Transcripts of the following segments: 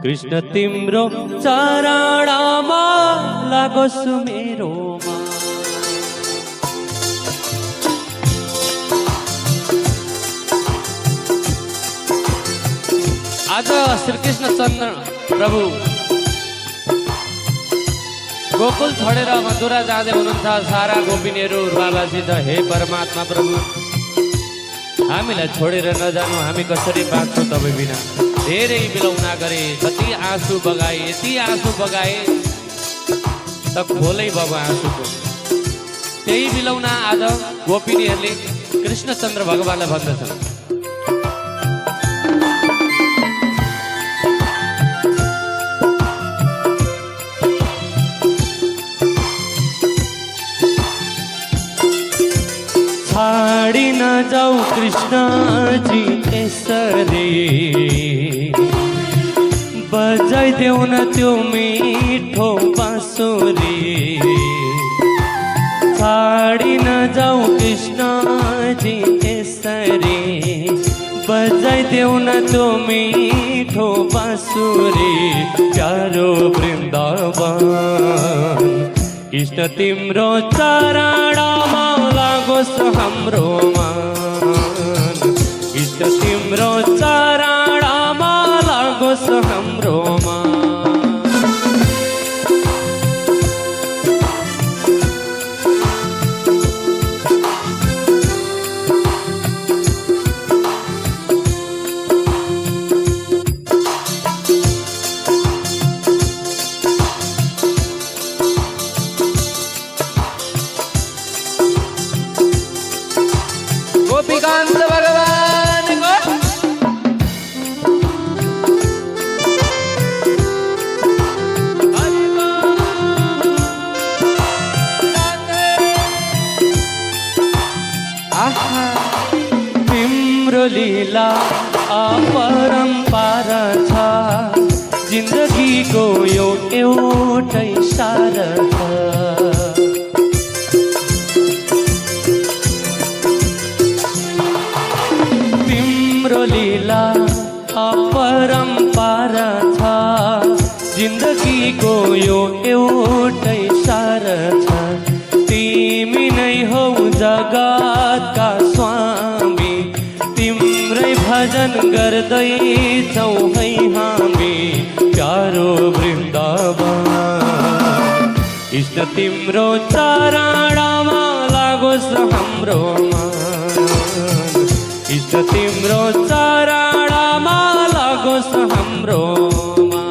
कृष्ण तिम्रो चरणमा लागोस् मेरो मन। आज श्री कृष्ण चन्द्र प्रभु गोकुल छोडेर मथुरा जाँदै हुनुहुन्छ। सारा गोपिनीहरू बाबासित हे परमात्मा प्रभु हामीलाई छोडेर नजानु, हामी कसरी बाँच्छौँ तपाईँ बिना। धेरै बिलौना गरे, कति आँसु बगाए, यति आँसु बगाए त खोलै बाबु आँसुको। त्यही बिलौना आज गोपिनीहरूले कृष्णचन्द्र भगवानलाई भन्दछन्। छाडी नजाऊ कृष्णजी यसरी, बजाइदेऊ न त्यो मिठो बाँसुरी। छाडी नजाऊ कृष्णजी यसरी, बजाइदेऊ न त्यो मिठो बाँसुरी। प्यारो वृन्दावन कृष्ण तिम्रो चरणमा लागोस् हाम्रो मन। कृष्ण तिम्रो चरणमा लागोस् हाम्रो मन। गोपीकांत भगवान को आहा तिम्रो लीला अपरम्पार छ। जिन्दगीको यो एउटै सार छ। लीला अपरम्पार छ। जिन्दगीको यो एउटै सार छ। तिमी नै हौ जगतका स्वामी, तिम्रै भजन गर्दैछौ है हामी। प्यारो वृन्दावन कृष्ण तिम्रो चरणमा लागोस् हाम्रो मन। कृष्ण तिम्रो चरणमा लागोस् हाम्रो मन।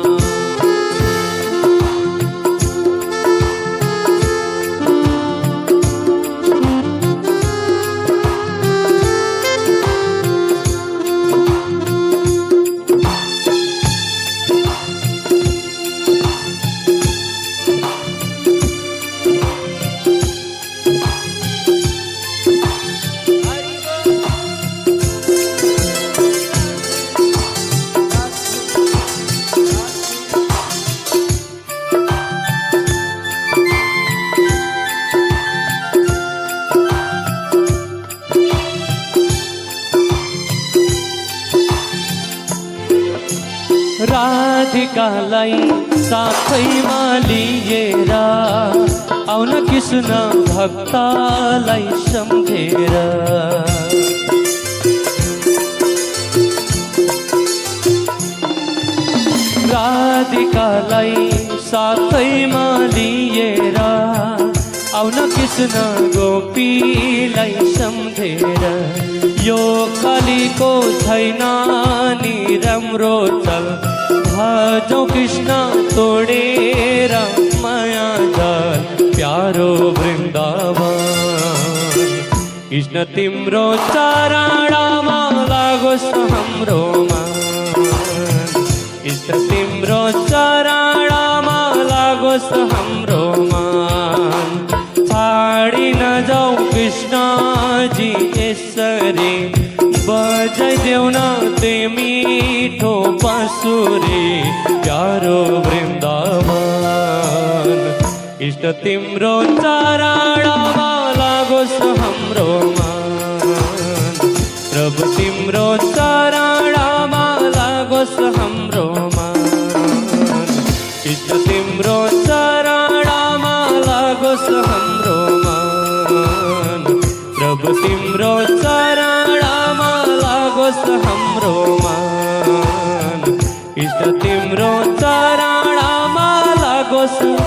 राधिकालाई साथैमा लिएर आउन कृष्ण भक्तलाई सम्झेर। राधिकालाई साथैमा लिएर आउन कृष्ण गोपीलाई सम्झेर। यो कलीको छैन नि राम्रो चल, भजौ कृष्ण तोडेर माया जल। प्यारो वृन्दावन कृष्ण तिम्रो चरणमा लागोस् हाम्रो मन। कृष्ण तिम्रो चरणमा लागोस् हाम्रो मन। छाडी नजाऊ कृष्णजी यसरी, बजाइदेऊ न त्यो मिठो बाँसुरी। प्यारो वृन्दावन कृष्ण तिम्रो चरणमा लागोस् हाम्रो मन। प्रभु तिम्रो चरणमा लागोस् हाम्रो मन। लागोस् हाम्रो मन, प्रभु तिम्रो चरणमा लागोस् हाम्रो मन, इष्ट तिम्रो चरणमा लागोस्